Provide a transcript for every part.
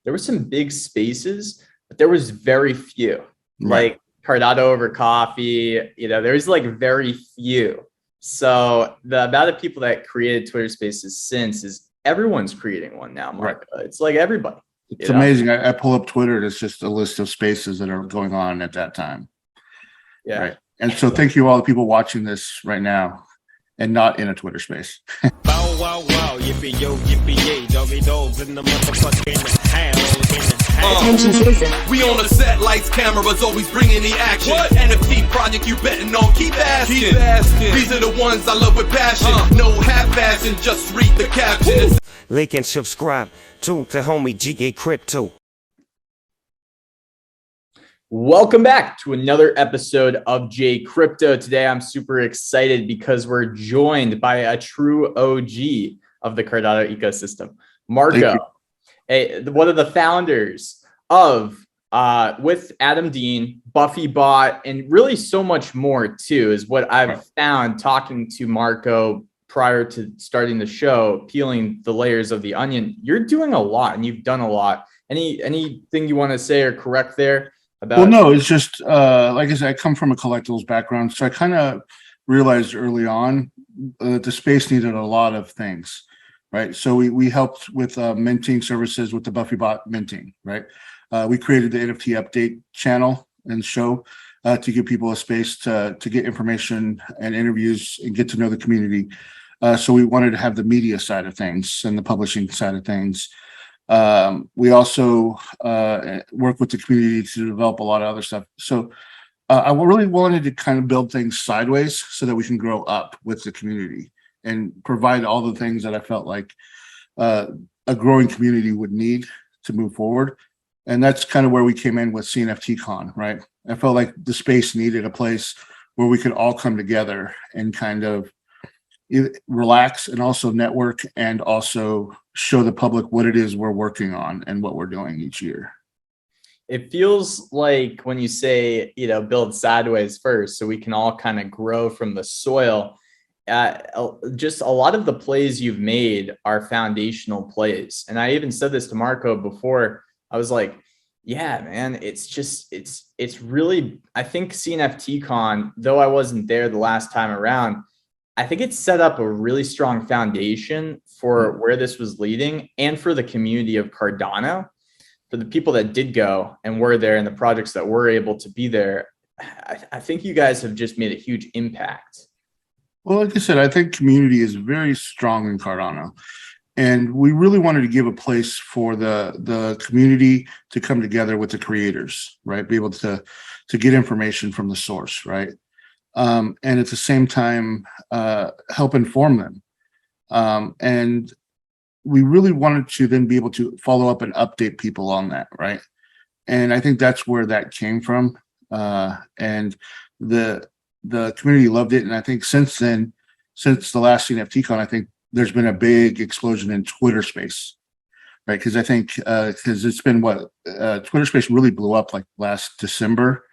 there were some big spaces, but there was very few. Right. Like Cardano over coffee, there's like very few. So the amount of people that created Twitter Spaces since is everyone's creating one now, Mark. It's like everybody. It's amazing. I pull up Twitter and it's just a list of spaces that are going on at that time. Yeah. Right. And so thank you all the people watching this right now and not in a Twitter space. Bow wow wow, yippee yo, yippee yay, doggy dogs in the motherfucking house. Attention citizen. We on the set, lights, cameras, always bringing the action. What? NFT project you betting on, keep asking. These are the ones I love with passion. No half-assing, just read the caption. Like and subscribe to the homie GA Crypto. Welcome back to another episode of J Crypto. Today I'm super excited because we're joined by a true OG of the Cardano ecosystem, Marco, one of the founders of with Adam Dean, Buffy Bot, and really so much more too, is what I've found talking to Marco prior to starting the show, peeling the layers of the onion. You're doing a lot and you've done a lot. Anything you want to say or correct there? Well, no, it's just like I said, I come from a collectibles background, so I kind of realized early on that the space needed a lot of things, right? So we helped with minting services with the Buffy Bot minting, right? We created the NFT update channel and show to give people a space to get information and interviews and get to know the community. So we wanted to have the media side of things and the publishing side of things. We also work with the community to develop a lot of other stuff. So I really wanted to kind of build things sideways so that we can grow up with the community and provide all the things that I felt like a growing community would need to move forward. And that's kind of where we came in with Cnft Con, right? I felt like the space needed a place where we could all come together and kind of relax and also network and also show the public what it is we're working on and what we're doing each year. It feels like when you say, build sideways first, so we can all kind of grow from the soil. Just a lot of the plays you've made are foundational plays. And I even said this to Marco before. I was like, yeah, man, it's really, I think Cnft Con, though I wasn't there the last time around, I think it set up a really strong foundation for where this was leading and for the community of Cardano. For the people that did go and were there and the projects that were able to be there, I think you guys have just made a huge impact. Well, like I said, I think community is very strong in Cardano. And we really wanted to give a place for the community to come together with the creators, right? Be able to get information from the source, right? And at the same time, help inform them. And we really wanted to then be able to follow up and update people on that, right? And I think that's where that came from. And the community loved it. And I think since then, since the last Cnft Con, I think there's been a big explosion in Twitter space, right? Because I think because it's been Twitter space really blew up like last December.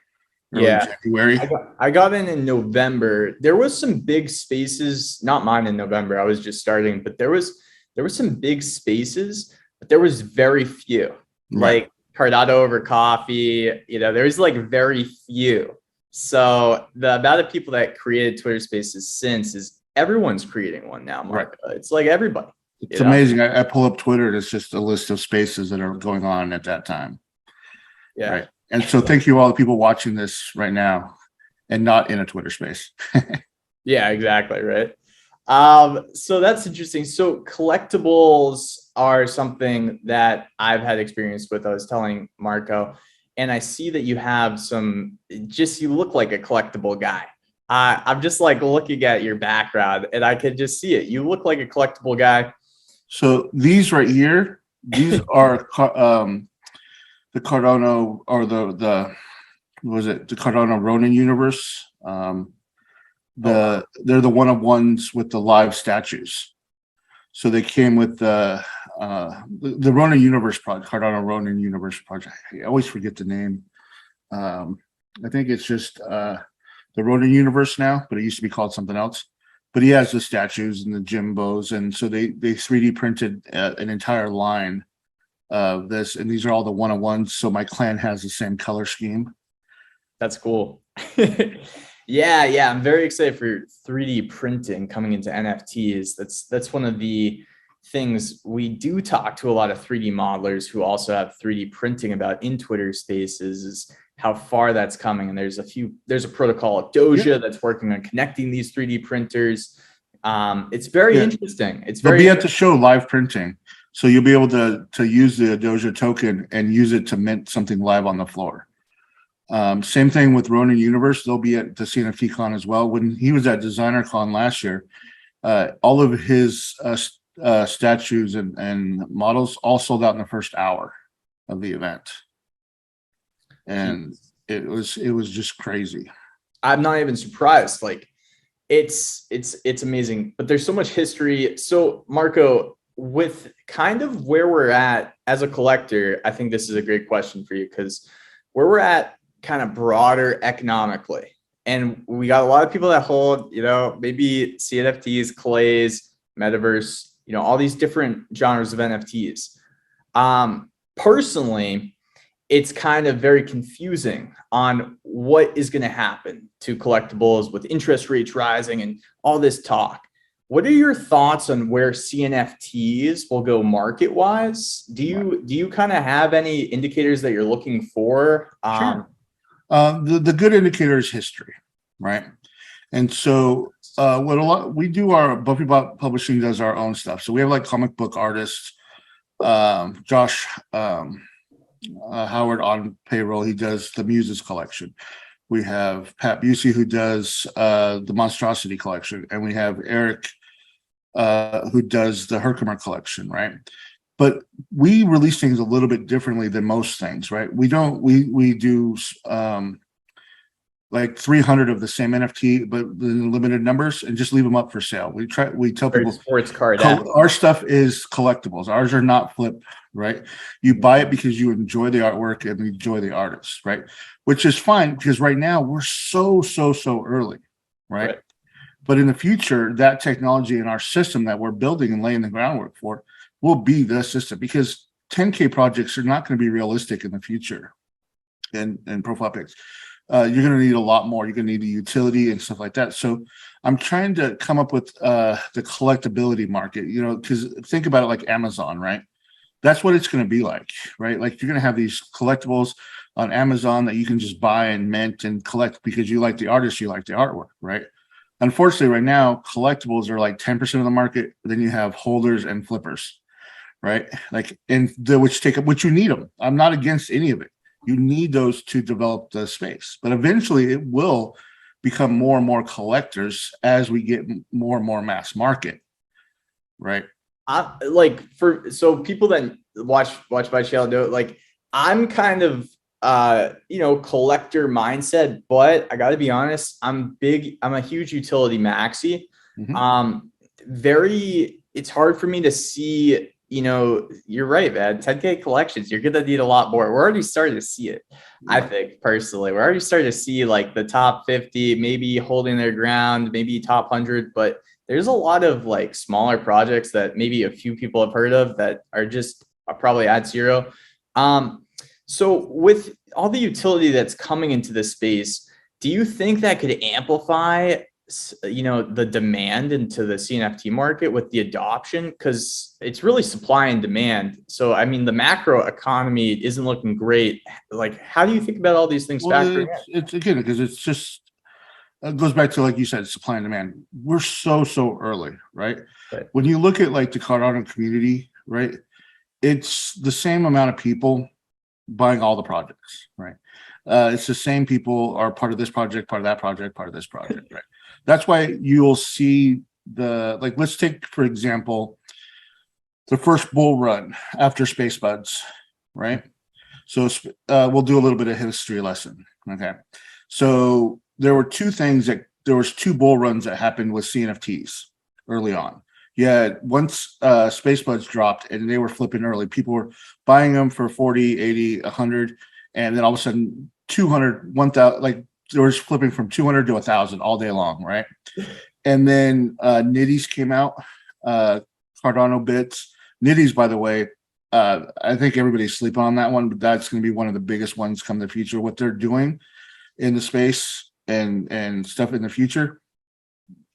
January. I got in November. There was some big spaces, not mine in November. I was just starting, but there was some big spaces, but there was very few. Right. Like Cardano over coffee, there's like very few. So the amount of people that created Twitter spaces since is everyone's creating one now, Mark. Right. It's like everybody. It's amazing. I pull up Twitter and it's just a list of spaces that are going on at that time. Yeah. Right. And so thank you all the people watching this right now and not in a Twitter space. Yeah, exactly. Right. So that's interesting. So collectibles are something that I've had experience with. I was telling Marco, and I see that you have you look like a collectible guy. I'm just like looking at your background and I can just see it. You look like a collectible guy. So these right here, these are the Cardano or the Cardano Ronin universe. They're the one-of-ones with the live statues. So they came with the Ronin Universe project, Cardano Ronin Universe project. I always forget the name. I think it's just the Ronin Universe now, but it used to be called something else. But he has the statues and the Jimbos, and so they 3D printed an entire line this, and these are all the 101s. So my clan has the same color scheme. That's cool. Yeah. I'm very excited for 3D printing coming into NFTs. That's one of the things we do talk to a lot of 3D modelers who also have 3D printing about in Twitter Spaces, is how far that's coming. And there's a protocol at Doja that's working on connecting these 3D printers. It's very interesting. They'll be at the show live printing. So you'll be able to use the Doja token and use it to mint something live on the floor. Same thing with Ronin Universe. They'll be at the Cnft Con as well. When he was at Designer Con last year, all of his statues and models all sold out in the first hour of the event. And it was just crazy. I'm not even surprised. Like it's amazing, but there's so much history. So Marco, with kind of where we're at as a collector, I think this is a great question for you, because where we're at kind of broader economically, and we got a lot of people that hold, maybe CNFTs, clays, metaverse, all these different genres of NFTs. Personally, it's kind of very confusing on what is going to happen to collectibles with interest rates rising and all this talk. What are your thoughts on where CNFTs will go market wise? Do you kind of have any indicators that you're looking for? Sure. The good indicator is history, right? And so we do, our Buffy Bot Publishing does our own stuff. So we have like comic book artists, Josh Howard on payroll. He does the Muses collection. We have Pat Busey, who does the Monstrosity collection, and we have Eric who does the Herkimer collection, right? But we release things a little bit differently than most things, right? We do like 300 of the same NFT, but in limited numbers, and just leave them up for sale. We tell people sports card. Our stuff is collectibles. Ours are not flip, right? You buy it because you enjoy the artwork and enjoy the artist, right? Which is fine, because right now we're so early, right? But in the future, that technology and our system that we're building and laying the groundwork for will be the system, because 10K projects are not going to be realistic in the future and profile pics. You're going to need a lot more. You're going to need the utility and stuff like that. So I'm trying to come up with the collectibility market, because think about it like Amazon, right? That's what it's going to be like, right? Like you're going to have these collectibles on Amazon that you can just buy and mint and collect because you like the artist, you like the artwork, right? Unfortunately, right now, collectibles are like 10% of the market. Then you have holders and flippers, right? Like, which you need them. I'm not against any of it. You need those to develop the space, but eventually it will become more and more collectors as we get more and more mass market, right? So people that watch my channel know, like, I'm kind of collector mindset, but I got to be honest, I'm a huge utility maxi. Mm-hmm. It's hard for me to see. You're right, man. 10K collections, you're gonna need a lot more. We're already starting to see it. Yeah. I think personally, we're already starting to see like the top 50 maybe holding their ground, maybe top 100, but there's a lot of like smaller projects that maybe a few people have heard of that are probably at zero. So with all the utility that's coming into this space, do you think that could amplify the demand into the CNFT market with the adoption? Because it's really supply and demand. So I mean, the macro economy isn't looking great. Like, how do you think about all these things factoring in? It's again, because it goes back to, like you said, supply and demand. We're so early, right? When you look at like the Cardano community, right, it's the same amount of people buying all the projects, right? It's the same people are part of this project, part of that project, part of this project, right? That's why you'll see let's take, for example, the first bull run after Space Buds, right? So we'll do a little bit of history lesson, okay? So there were there was two bull runs that happened with CNFTs early on. Yeah, once Space Buds dropped and they were flipping early, people were buying them for 40, 80, 100, and then all of a sudden 200, 1,000, like they were flipping from 200 to 1,000 all day long, right? And then Nitties came out, Cardano bits. Nitties, by the way, I think everybody's sleeping on that one, but that's going to be one of the biggest ones come the future. What they're doing in the space and stuff in the future.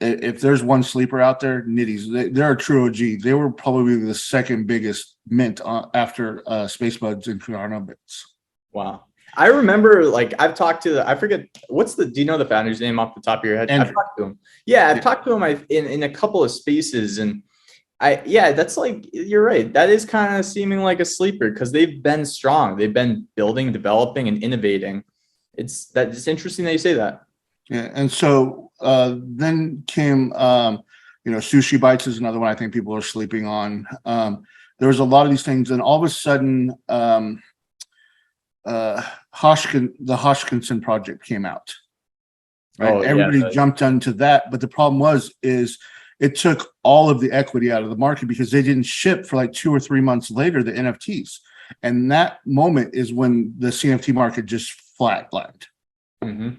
If there's one sleeper out there, Nitties, they're a true OG. They were probably the second biggest mint after Space Buds and Cardano bits. Wow. I remember, like, I've talked to I forget do you know the founder's name off the top of your head? Andrew. I've talked to him. Yeah, I've talked to him in a couple of spaces, and that's like, you're right. That is kind of seeming like a sleeper because they've been strong. They've been building, developing, and innovating. It's interesting that you say that. Yeah, and so then came Sushi Bites is another one I think people are sleeping on. There was a lot of these things, and all of a sudden the Hodgkinson project came out. Right? Everybody jumped onto that, but the problem is it took all of the equity out of the market because they didn't ship for like 2 or 3 months later, the NFTs. And that moment is when the CNFT market just flatlined. Mm-hmm.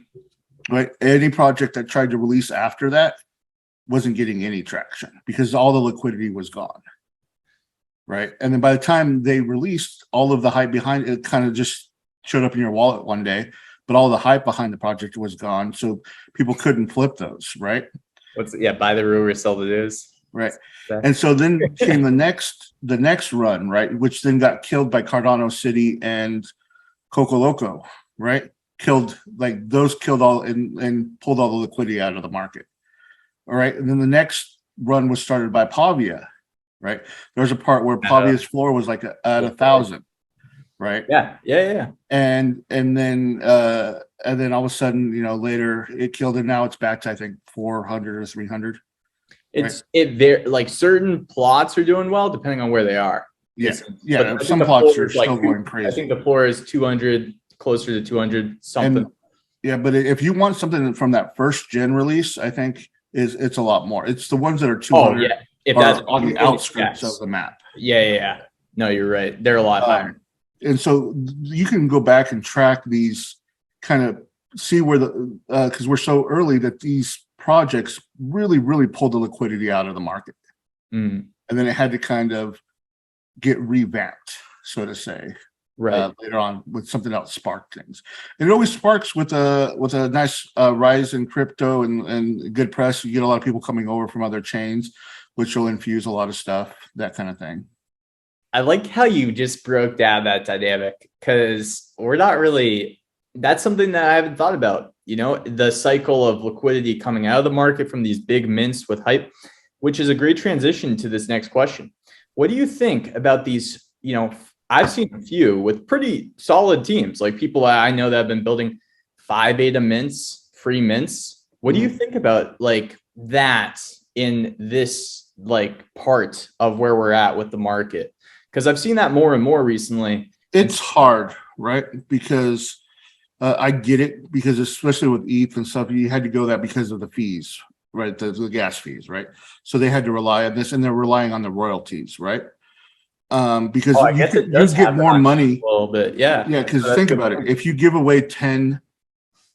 Right? Any project that tried to release after that wasn't getting any traction because all the liquidity was gone. Right? And then by the time they released, all of the hype behind it kind of just showed up in your wallet one day, but all the hype behind the project was gone. So people couldn't flip those, right? Buy the rumor, sell the news. Right. And so then came the next run, right? Which then got killed by Cardano City and Coco Loco, right? Killed all and pulled all the liquidity out of the market. All right. And then the next run was started by Pavia, right? There was a part where Pavia's floor was like at 1,000, right? Yeah. And then all of a sudden, later it killed it. Now it's back to I think 400 or 300. Like certain plots are doing well depending on where they are. Yeah. Some plots are still going crazy. I think the floor is 200, closer to 200 something. But if you want something from that first gen release, I think it's a lot more. It's the ones that are 200. Oh yeah, if that's on the outskirts of the map. Yeah. No, you're right. They're a lot higher. And so you can go back and track these, kind of see where because we're so early that these projects really, really pulled the liquidity out of the market. Mm. And then it had to kind of get revamped, so to say, later on with something else sparked things. And it always sparks with a nice rise in crypto and good press. You get a lot of people coming over from other chains, which will infuse a lot of stuff, that kind of thing. I like how you just broke down that dynamic because that's something that I haven't thought about. The cycle of liquidity coming out of the market from these big mints with hype, which is a great transition to this next question. What do you think about these? I've seen a few with pretty solid teams, like people I know that have been building 5 beta mints, free mints. What do you think about like that in this like part of where we're at with the market? Because I've seen that more and more recently. It's hard, right? Because I get it, because especially with ETH and stuff, you had to go that because of the fees, right? The gas fees, right? So they had to rely on this, and they're relying on the royalties, right? Because you get more money a little bit, yeah. Because think about it: if you give away 10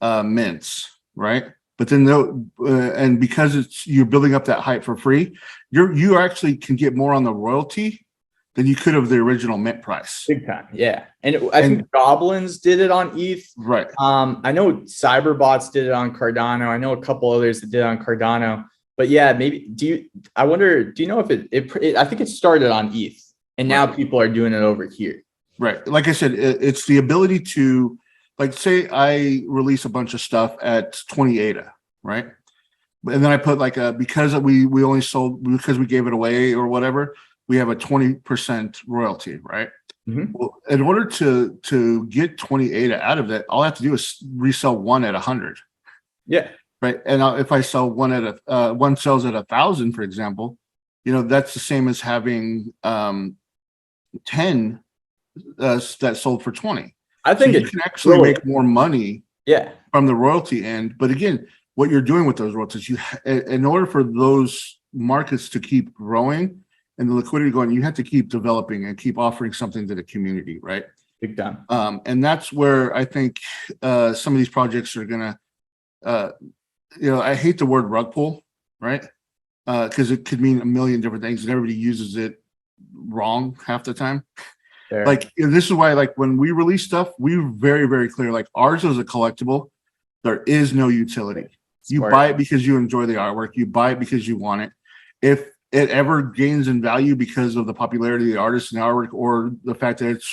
mints, right? But then and because you're building up that hype for free, you actually can get more on the royalty than you could have the original mint price. Big time, yeah. And I think Goblins did it on ETH. Right. I know Cyberbots did it on Cardano. I know a couple others that did it on Cardano. But yeah, maybe do you know if it I think it started on ETH and now people are doing it over here. Right. Like I said, it's the ability to, like, say I release a bunch of stuff at 20 ADA, right? And then I put like because we only sold, because we gave it away or whatever, we have a 20% royalty, right? Mm-hmm. Well, in order to get 20 ADA out of that, all I have to do is resell one at 100. Yeah. Right. And if I sell one at one sells at 1,000, for example, that's the same as having 10 that sold for 20. I think you can actually make more money from the royalty end. But again, what you're doing with those royalties, in order for those markets to keep growing and the liquidity going, you have to keep developing and keep offering something to the community, right? Big time. And that's where I think some of these projects are gonna, I hate the word rug pull, right? Because it could mean a million different things, and everybody uses it wrong half the time. Fair. Like, this is why, like, when we release stuff, we're very, very clear. Like, ours is a collectible. There is no utility. You Smart. buy it because you enjoy the artwork. You buy it because you want it. If it ever gains in value because of the popularity of the artist and the artwork, or the fact that it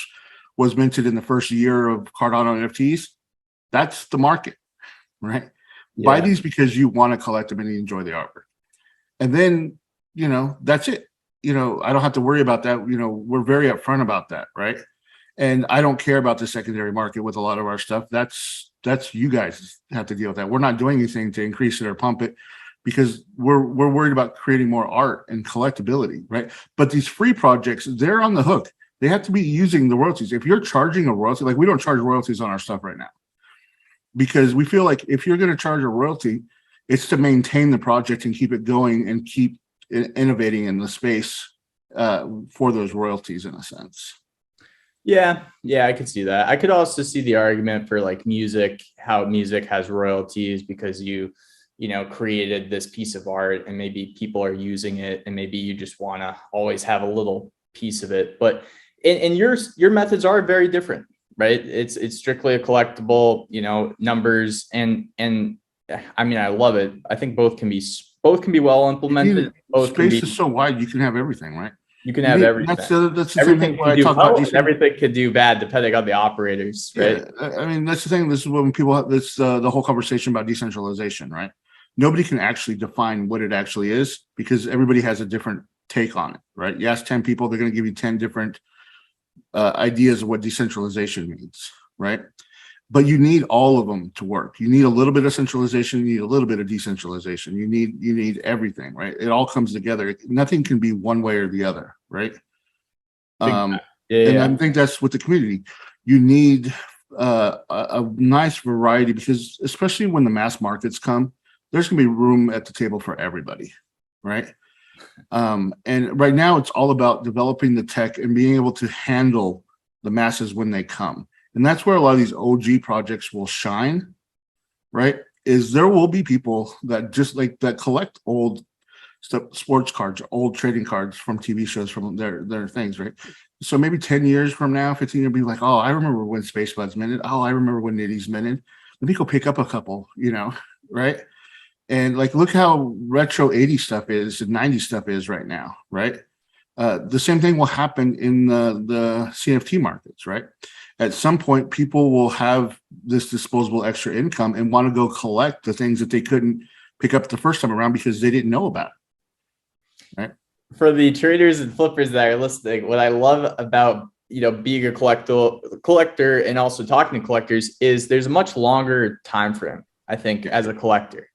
was minted in the first year of Cardano NFTs, that's the market, right? Yeah. Buy these because you want to collect them and you enjoy the artwork. And then, you know, that's it. You know, I don't have to worry about that. You know, we're very upfront about that, right? And I don't care about the secondary market with a lot of our stuff. That's you guys have to deal with that. We're not doing anything to increase it or pump it, because we're worried about creating more art and collectability, right? But these free projects, they're on the hook. They have to be using the royalties. If you're charging a royalty, like, we don't charge royalties on our stuff right now, because we feel like if you're going to charge a royalty, it's to maintain the project and keep it going and keep innovating in the space for those royalties, in a sense. Yeah, I could see that. I could also see the argument for like music, how music has royalties because you created this piece of art and maybe people are using it and maybe you just want to always have a little piece of it. But and your methods are very different, right? It's strictly a collectible, numbers and I mean, I love it. I think both can be well implemented. Both space is so wide, you can have everything, right? You can have everything. That's the same thing where I talk about these. Everything could do bad depending on the operators, right? Yeah, I mean, that's the thing. This is when people have this the whole conversation about decentralization, right? Nobody can actually define what it actually is because everybody has a different take on it, right? You ask 10 people, they're going to give you 10 different ideas of what decentralization means, right? But you need all of them to work. You need a little bit of centralization. You need a little bit of decentralization. You need everything, right? It all comes together. Nothing can be one way or the other, right? And I think that's with the community. You need a nice variety, because especially when the mass markets come, there's going to be room at the table for everybody, right? And right now it's all about developing the tech and being able to handle the masses when they come. And that's where a lot of these OG projects will shine, right? Is there will be people that just like that collect old sports cards, old trading cards from TV shows, from their things, right? So maybe 10 years from now, 15 years, be like, oh, I remember when Space Buds minted. Oh, I remember when Nitties minted. Let me go pick up a couple, right? And like, look how retro 80s stuff is and 90s stuff is right now, right? The same thing will happen in the CNFT markets, right? At some point, people will have this disposable extra income and want to go collect the things that they couldn't pick up the first time around because they didn't know about it, right? For the traders and flippers that are listening, what I love about being a collector and also talking to collectors is there's a much longer time frame, I think, as a collector,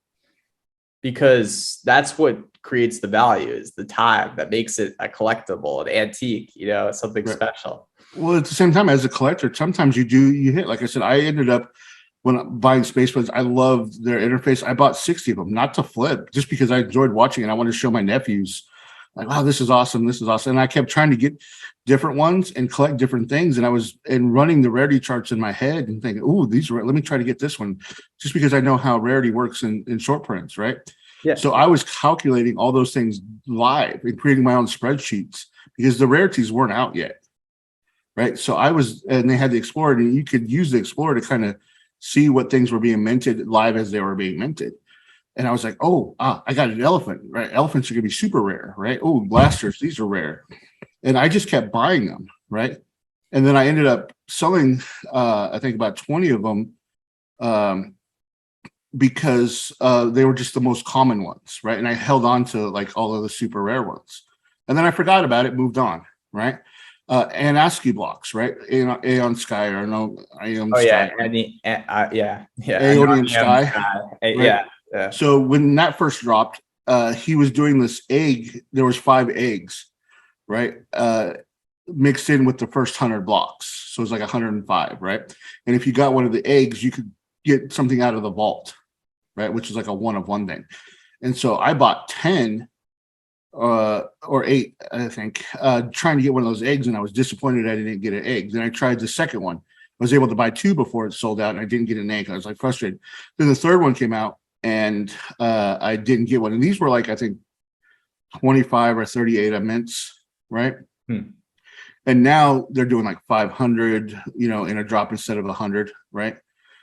because that's what creates the value, is the time that makes it a collectible, an antique, something right. Special. Well, at the same time, as a collector, sometimes you hit, like I said, I ended up, when buying Space Buds, I loved their interface. I bought 60 of them, not to flip, just because I enjoyed watching it. I wanted to show my nephews, like, wow, this is awesome. This is awesome. And I kept trying to get different ones and collect different things. And I was running the rarity charts in my head and thinking, oh, let me try to get this one, just because I know how rarity works in short prints, right? Yeah. So I was calculating all those things live and creating my own spreadsheets because the rarities weren't out yet. Right. So and they had the Explorer, and you could use the Explorer to kind of see what things were being minted live as they were being minted. And I was like, I got an elephant, right? Elephants are going to be super rare, right? Oh, blasters, these are rare. And I just kept buying them, right? And then I ended up selling, I think about 20 of them because they were just the most common ones, right? And I held on to like all of the super rare ones. And then I forgot about it, moved on, right? And ASCII blocks, right? Aeon Sky or no Aeon Sky. Aeonian Sky. Right? Yeah. So when that first dropped, he was doing this egg. There was 5 eggs, right? Mixed in with the first 100 blocks. So it was like 105, right? And if you got one of the eggs, you could get something out of the vault, right? Which is like a 1 of 1 thing. And so I bought 10 or 8, I think, trying to get one of those eggs, and I was disappointed I didn't get an egg. Then I tried the second one. I was able to buy 2 before it sold out, and I didn't get an egg. I was like frustrated. Then the third one came out, and I didn't get one. And these were like, I think, 25 or 38 mints, right? And now they're doing like 500, in a drop instead of 100, right?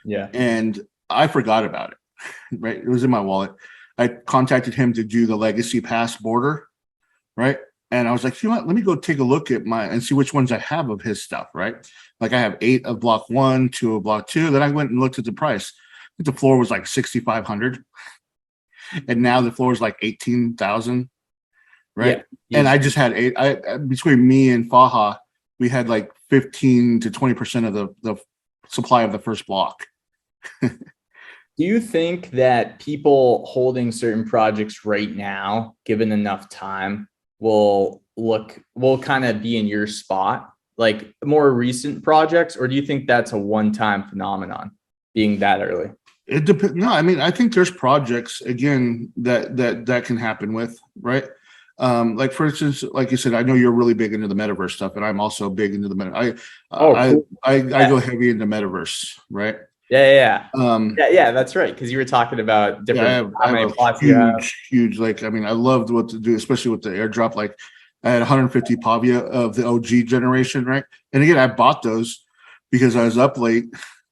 Yeah. And I forgot about it, right? It was in my wallet. I contacted him to do the Legacy Pass border, right? And I was like, you know what? Let me go take a look at and see which ones I have of his stuff, right? Like I have 8 of block 1, 2 of block 2. Then I went and looked at the price. I think the floor was like 6,500, and now the floor is like 18,000, right? Yeah. And I just had 8. Between me and Faha, we had like 15 to 20% of the supply of the first block. Do you think that people holding certain projects right now, given enough time, will kind of be in your spot, like more recent projects, or do you think that's a one-time phenomenon being that early? It depends. No, I mean, I think there's projects again that can happen with, right? Like for instance, like you said, I know you're really big into the metaverse stuff, and I'm also big into the Cool. I go heavy into metaverse, right? Yeah. Yeah, That's right. Because you were talking about different, I how have many a plots you have. huge, like, I mean, I loved what to do, especially with the airdrop. Like I had 150 Pavia of the OG generation, right? And again, I bought those because I was up late,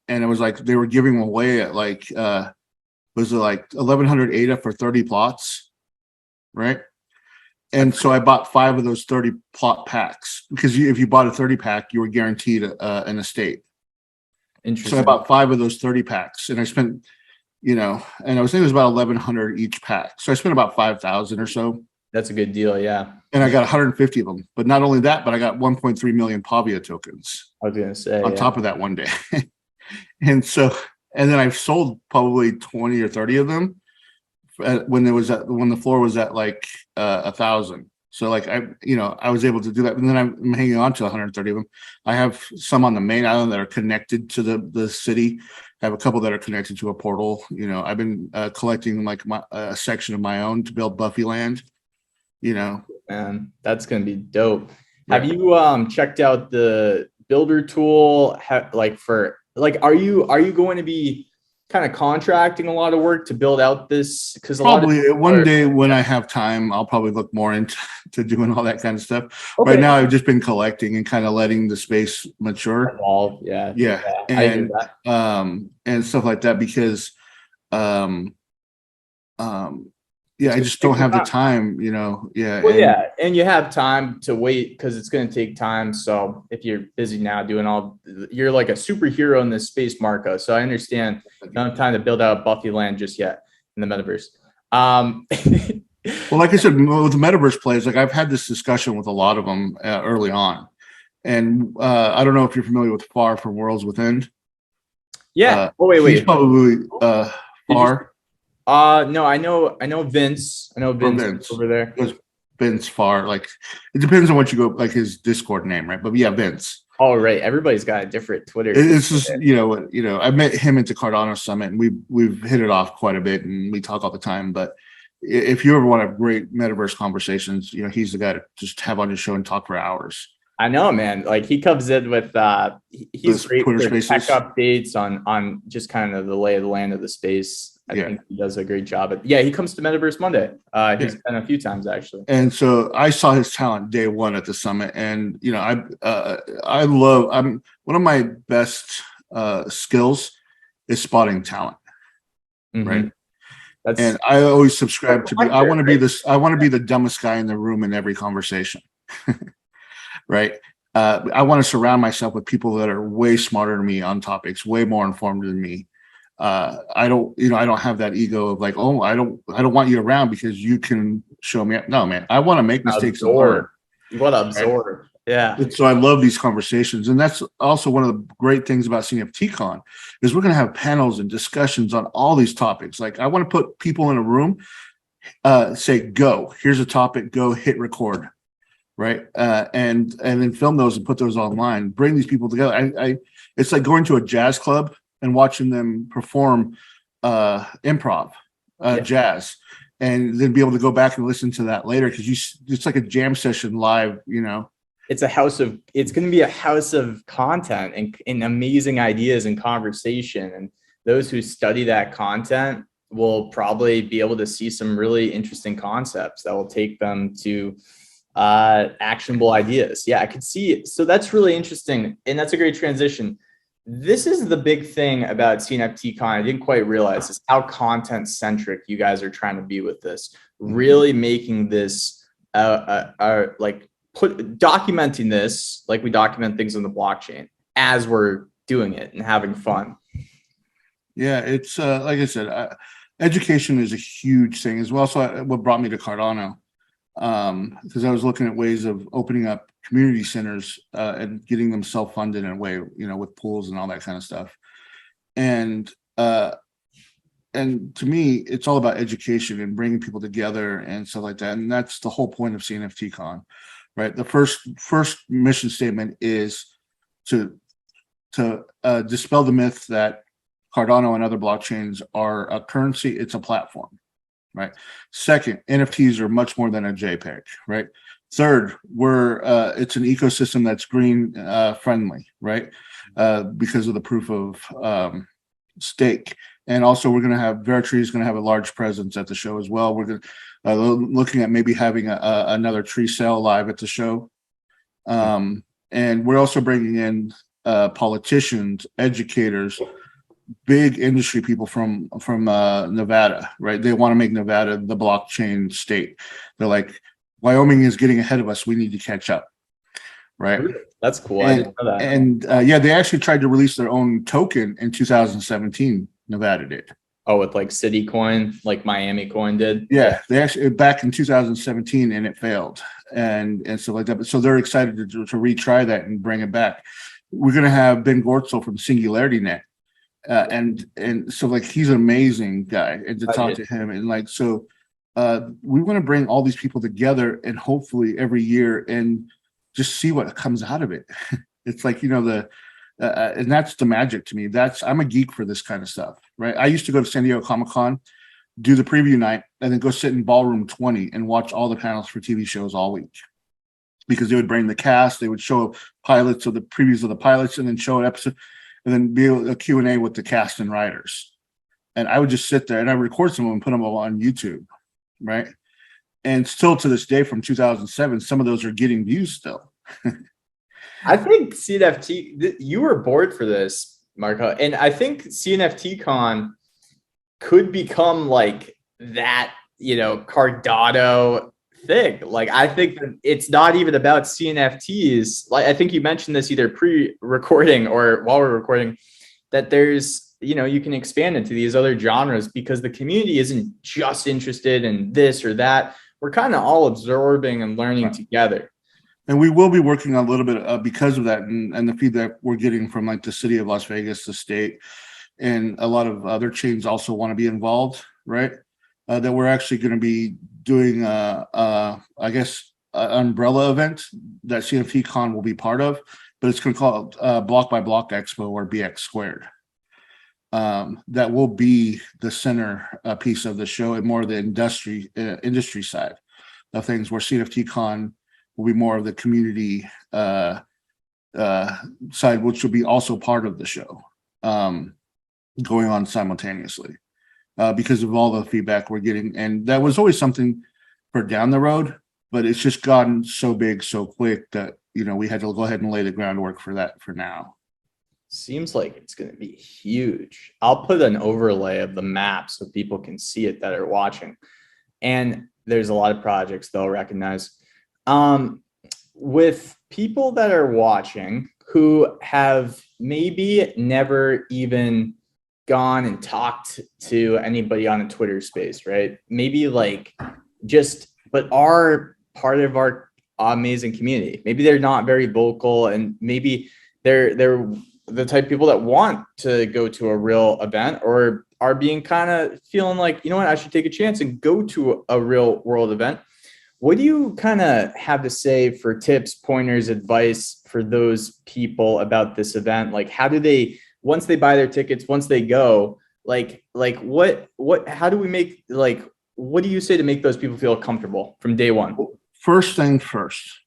and it was like they were giving them away at like was it like 1,100 ADA for 30 plots, right? And so I bought 5 of those 30 plot packs because if you bought a 30 pack, you were guaranteed an estate. Interesting. So I bought 5 of those 30 packs, and I spent, and I was thinking it was about 1,100 each pack. So I spent about 5,000 or so. That's a good deal. Yeah. And I got 150 of them. But not only that, but I got 1.3 million Pavia tokens I was going to say on top of that one day. And then I've sold probably 20 or 30 of them when the floor was at like 1,000. So like I was able to do that, and then I'm hanging on to 130 of them. I have some on the main island that are connected to the city. I have a couple that are connected to a portal. I've been collecting like a section of my own to build Buffy Land. Man, that's going to be dope. Right. Have you checked out the builder tool? Are you going to be kind of contracting a lot of work to build out this? Because probably one day when I have time, I'll probably look more into doing all that kind of stuff. Okay. Right now, I've just been collecting and kind of letting the space mature. Evolve. Yeah. And stuff like that because I just don't have the time, and you have time to wait because it's going to take time. So if you're busy now you're like a superhero in this space, Marco. So I understand you don't have time to build out Buffy Land just yet in the metaverse. Well, like I said, with the metaverse plays, like I've had this discussion with a lot of them early on, and I don't know if you're familiar with Far from Worlds Within. Yeah. Wait. He's probably Far. No, I know Vince. I know Vince over there. Vince Far. Like it depends on what you go, like his Discord name, right? But yeah, Vince. Oh, right. Everybody's got a different Twitter. It's just I met him at the Cardano Summit, and we've hit it off quite a bit, and we talk all the time. But if you ever want to have great metaverse conversations, he's the guy to just have on your show and talk for hours. I know, man. Like he comes in with he's great for tech updates on just kind of the lay of the land of the space. I think he does a great job. He comes to Metaverse Monday. He's been a few times actually. And so I saw his talent day one at the summit, and I'm one of my best skills is spotting talent, right? And I always subscribe to I want to be the dumbest guy in the room in every conversation. Right. I want to surround myself with people that are way smarter than me on topics, way more informed than me. I don't have that ego of like, oh, I don't want you around because you can show me up. No, man, I want to make mistakes and learn. You want to absorb. Right? Yeah. And so I love these conversations. And that's also one of the great things about CNFTCon is we're going to have panels and discussions on all these topics. Like I want to put people in a room, say, go, here's a topic, go hit record. Right. And then film those and put those online, bring these people together. It's like going to a jazz club and watching them perform improv, jazz, and then be able to go back and listen to that later because it's like a jam session live, It's going to be a house of content and amazing ideas and conversation. And those who study that content will probably be able to see some really interesting concepts that will take them to actionable ideas. Yeah, I could see. So that's really interesting. And that's a great transition. This is the big thing about CNFT Con. I didn't quite realize is how content centric you guys are trying to be with this, really making this like documenting this like we document things on the blockchain as we're doing it and having fun. Yeah, it's like I said, education is a huge thing as well. So what brought me to Cardano, because I was looking at ways of opening up community centers and getting them self-funded in a way, with pools and all that kind of stuff. And to me, it's all about education and bringing people together and stuff like that. And that's the whole point of CNFT Con, right? The first mission statement is to dispel the myth that Cardano and other blockchains are a currency. It's a platform, right? Second, NFTs are much more than a JPEG, right? Third, it's an ecosystem that's green friendly, right? Because of the proof of stake. And also we're going to have Veritree is going to have a large presence at the show as well. We're going to looking at maybe having another tree sale live at the show. And we're also bringing in politicians, educators, big industry people from Nevada, right? They want to make Nevada the blockchain state. They're like, Wyoming is getting ahead of us. We need to catch up, right? That's cool. I didn't know that. And yeah, they actually tried to release their own token in 2017. Nevada did. Oh, with like City Coin, like Miami Coin did. Yeah, they actually back in 2017, and it failed, and stuff like that. But so they're excited to retry that and bring it back. We're gonna have Ben Gortzel from Singularity Net. And so like he's an amazing guy, and to talk to him and like so we want to bring all these people together and hopefully every year and just see what comes out of it. It's like and that's the magic to me. I'm a geek for this kind of stuff, right? I used to go to San Diego Comic-Con, do the preview night, and then go sit in ballroom 20 and watch all the panels for TV shows all week, because they would bring the cast, they would show pilots of the previews of the pilots, and then show an episode, and then be a Q&A with the cast and writers. And I would just sit there and I would record some of them and put them on YouTube, right? And still to this day from 2007, some of those are getting views still. I think CNFT, you were bored for this, Marco. And I think CNFT Con could become like that, Cardano thing. Like, I think that it's not even about CNFTs. Like, I think you mentioned this either pre-recording or while we're recording, that there's, you can expand into these other genres because the community isn't just interested in this or that. We're kind of all absorbing and learning together. And we will be working on a little bit because of that and the feedback we're getting from like the city of Las Vegas, the state, and a lot of other chains also want to be involved, right? That we're actually going to be doing, I guess, an umbrella event that CNFT Con will be part of, but it's going to call it Block by Block Expo or BX Squared. That will be the center piece of the show and more of the industry side of things, where CNFT Con will be more of the community side, which will be also part of the show, going on simultaneously, because of all the feedback we're getting. And that was always something for down the road, but it's just gotten so big so quick that, we had to go ahead and lay the groundwork for that for now. Seems like it's going to be huge. I'll put an overlay of the map so people can see it that are watching. And there's a lot of projects they'll recognize. With people that are watching who have maybe never even gone and talked to anybody on a Twitter space, right? Maybe but are part of our amazing community. Maybe they're not very vocal, and maybe they're the type of people that want to go to a real event or are being kind of feeling like, I should take a chance and go to a real world event. What do you kind of have to say for tips, pointers, advice for those people about this event? Like, how do they, once they buy their tickets, once they go, how do we make, what do you say to make those people feel comfortable from day one? First thing first,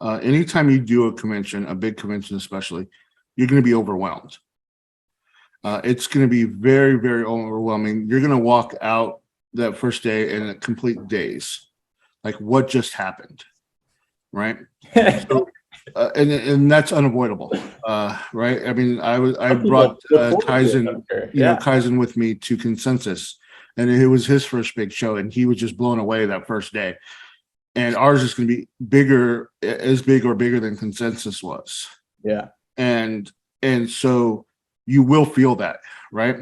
anytime you do a convention, a big convention especially, you're going to be overwhelmed. It's going to be very, very overwhelming. You're going to walk out that first day in a complete daze. Like, what just happened? right? So, and that's unavoidable, right? I mean, I brought Kaizen, Kaizen with me to Consensus, and it was his first big show, and he was just blown away that first day. And ours is going to be bigger, as big or bigger than Consensus was. Yeah. And so you will feel that, right?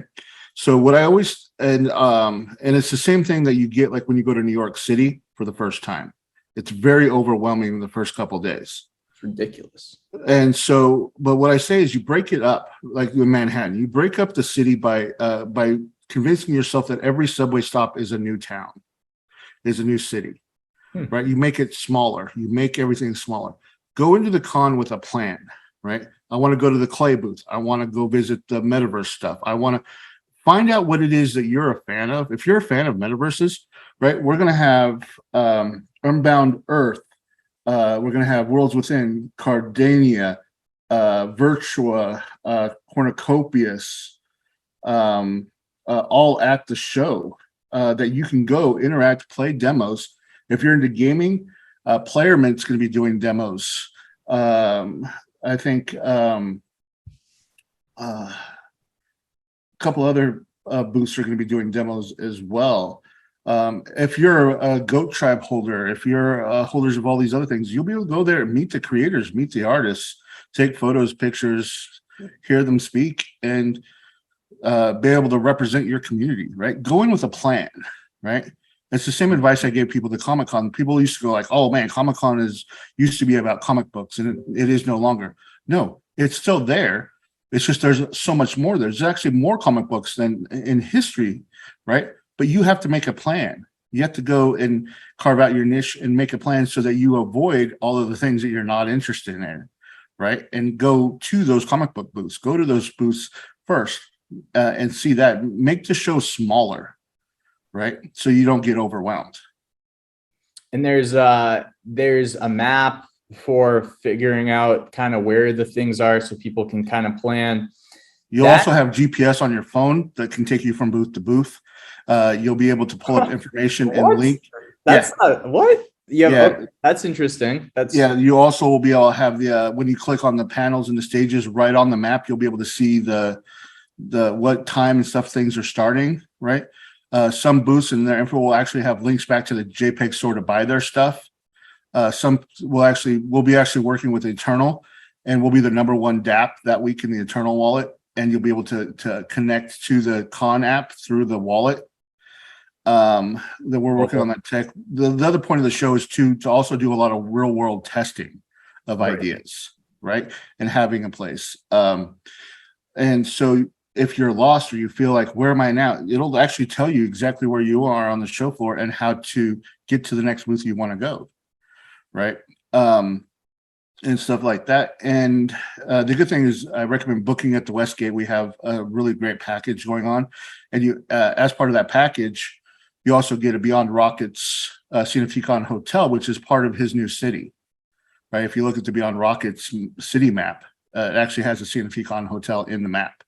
So what I always, and it's the same thing that you get like when you go to New York City for the first time. It's very overwhelming the first couple of days. It's ridiculous. And so, but what I say is you break it up, like in Manhattan, you break up the city by convincing yourself that every subway stop is a new town, is a new city, right? You make it smaller. You make everything smaller. Go into the con with a plan, right? I want to go to the Clay booth. I want to go visit the metaverse stuff. I want to find out what it is that you're a fan of. If you're a fan of metaverses, right, we're going to have Unbound Earth. We're going to have Worlds Within, Cardania, Virtua, Cornucopias, all at the show that you can go interact, play demos. If you're into gaming, Playermint's going to be doing demos. I think a couple other booths are going to be doing demos as well. If you're a Goat Tribe holder, if you're holders of all these other things, you'll be able to go there and meet the creators, meet the artists, take photos, pictures, hear them speak, and be able to represent your community, right? Go in with a plan, right? It's the same advice I gave people to Comic-Con. People used to go like, oh man, Comic-Con used to be about comic books, and it is no longer. No, it's still there. It's just there's so much more. There's actually more comic books than in history, right? But you have to make a plan. You have to go and carve out your niche and make a plan so that you avoid all of the things that you're not interested in, right? And go to those comic book booths. Go to those booths first and see that. Make the show smaller, right? So you don't get overwhelmed. And there's a map for figuring out kind of where the things are so people can kind of plan. You'll also have GPS on your phone that can take you from booth to booth. You'll be able to pull up information and link. That's not what? Yeah, okay. That's interesting. You also will be able to have the when you click on the panels and the stages right on the map, you'll be able to see the what time and stuff things are starting, right? Some booths in their info will actually have links back to the JPEG store to buy their stuff. Some we'll be actually working with Eternal, and we'll be the #1 DApp that week in the Eternal wallet, and you'll be able to connect to the Con app through the wallet. That we're working on that tech. The other point of the show is to also do a lot of real world testing of ideas, right? And having a place. And so if you're lost or you feel like, where am I now? It'll actually tell you exactly where you are on the show floor and how to get to the next booth you want to go, right? And stuff like that. And the good thing is I recommend booking at the Westgate. We have a really great package going on. And you, as part of that package, you also get a Beyond Rockets CNFT hotel, which is part of his new city, right? If you look at the Beyond Rockets city map, it actually has a CNFT hotel in the map.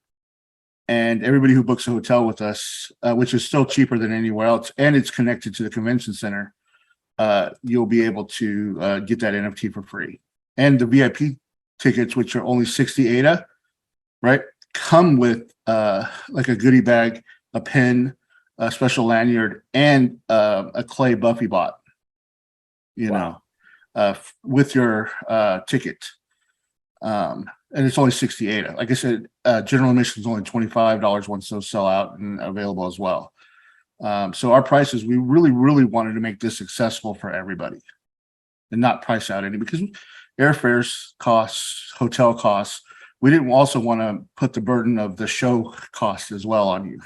And everybody who books a hotel with us, which is still cheaper than anywhere else, and it's connected to the convention center, you'll be able to get that NFT for free. And the VIP tickets, which are only 60 ADA, right, come with like a goodie bag, a pin, a special lanyard, and a clay Buffy bot, with your ticket. And it's only 60 ADA. Like I said, general admission is only $25 once those sell out and available as well. So our prices, we really, really wanted to make this accessible for everybody and not price out any, because airfares costs, hotel costs. We didn't also want to put the burden of the show cost as well on you.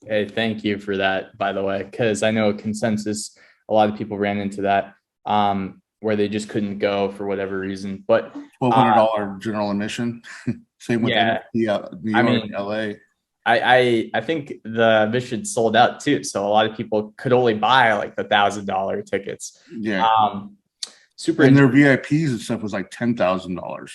Hey, thank you for that, by the way, because I know Consensus, a lot of people ran into that where they just couldn't go for whatever reason. But $1,200 general admission. Same with New York, LA. I think the admission sold out too, so a lot of people could only buy like the $1,000 tickets. Yeah. Super. And their VIPs and stuff was like $10,000.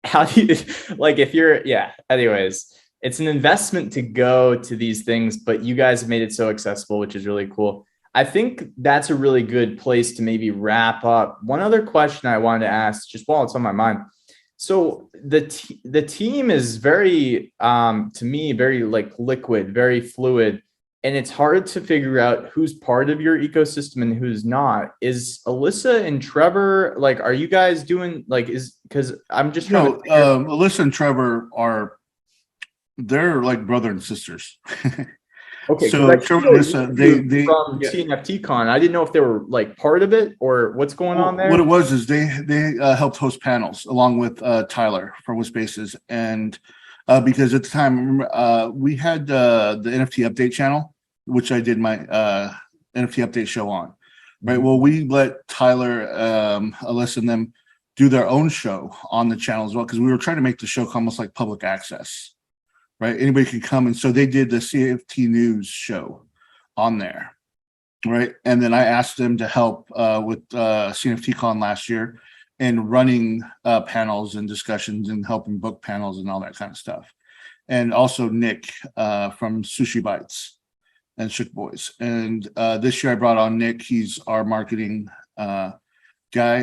How do you like if you're anyways, it's an investment to go to these things, but you guys have made it so accessible, which is really cool. I think that's a really good place to maybe wrap up. One other question I wanted to ask, just while it's on my mind. So the team is very, to me, very like liquid, very fluid, and it's hard to figure out who's part of your ecosystem and who's not. Is Alyssa and Trevor like? Are you guys doing like? Is because I'm just trying to. Alyssa and Trevor they're like brother and sisters. Okay, so Trevor and Alyssa, they from Cnft Con. I didn't know if they were like part of it or what's going on there. What it was is they helped host panels along with Tyler from WithSpaces, and because at the time we had the NFT update channel, which I did my NFT update show on. Right. Well, we let Tyler, Alyssa, and them do their own show on the channel as well, because we were trying to make the show almost like public access. Right, anybody could come, and so they did the CFT News show on there, right? And then I asked them to help with Cnft Con last year and running panels and discussions and helping book panels and all that kind of stuff. And also Nick from Sushi Bites and Shook Boys. And this year I brought on Nick. He's our marketing guy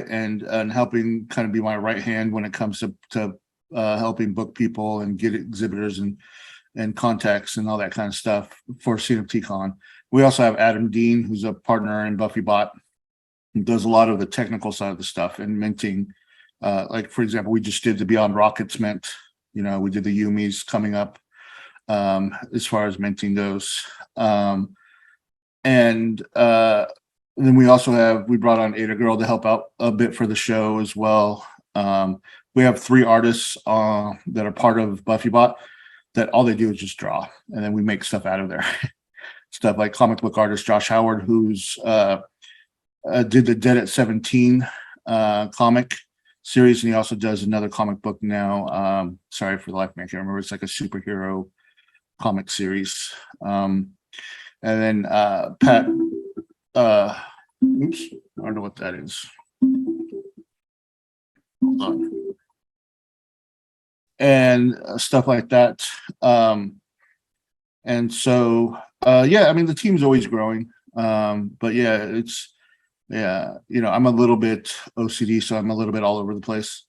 and helping kind of be my right hand when it comes to helping book people and get exhibitors and contacts and all that kind of stuff for Cnft Con. We also have Adam Dean, who's a partner in BuffyBot, who does a lot of the technical side of the stuff and minting. Like, for example, we just did the Beyond Rockets mint. You know, we did the Yumis coming up as far as minting those. And then we also we brought on Ada Girl to help out a bit for the show as well. We have 3 artists that are part of BuffyBot that all they do is just draw, and then we make stuff out of there. Stuff like comic book artist Josh Howard, who's did the Dead at 17 comic series, and he also does another comic book now. Sorry for the life of me, I can't remember. It's like a superhero comic series. And then Pat, oops, I don't know what that is. Hold on. And stuff like that. And so, yeah, I mean, the team's always growing. But yeah, I'm a little bit OCD, so I'm a little bit all over the place.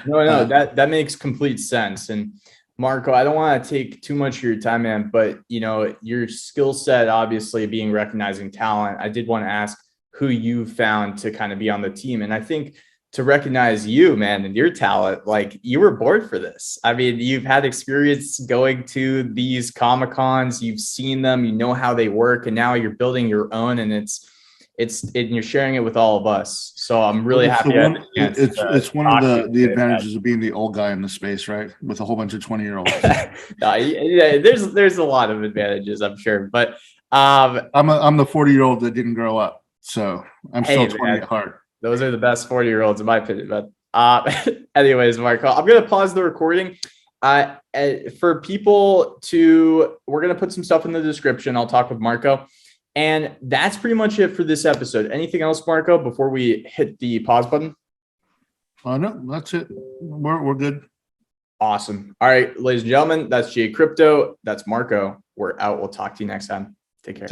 No, that makes complete sense. And Marco, I don't want to take too much of your time, man, but your skill set, obviously being recognizing talent, I did want to ask who you found to kind of be on the team. And I think to recognize you, man, and your talent, like you were born for this. I mean, you've had experience going to these Comic Cons, you've seen them, you know how they work, and now you're building your own, and you're sharing it with all of us. So I'm really happy. It's one of the advantages of being the old guy in the space, right? With a whole bunch of 20-year-olds. Yeah, there's a lot of advantages, I'm sure, but I'm the 40-year-old that didn't grow up, so I'm still 20 at heart. Those are the best 40-year-olds in my opinion. But anyways, Marco, I'm going to pause the recording. For people we're going to put some stuff in the description. I'll talk with Marco. And that's pretty much it for this episode. Anything else, Marco, before we hit the pause button? No, that's it. We're good. Awesome. All right, ladies and gentlemen, that's Jay Crypto. That's Marco. We're out. We'll talk to you next time. Take care.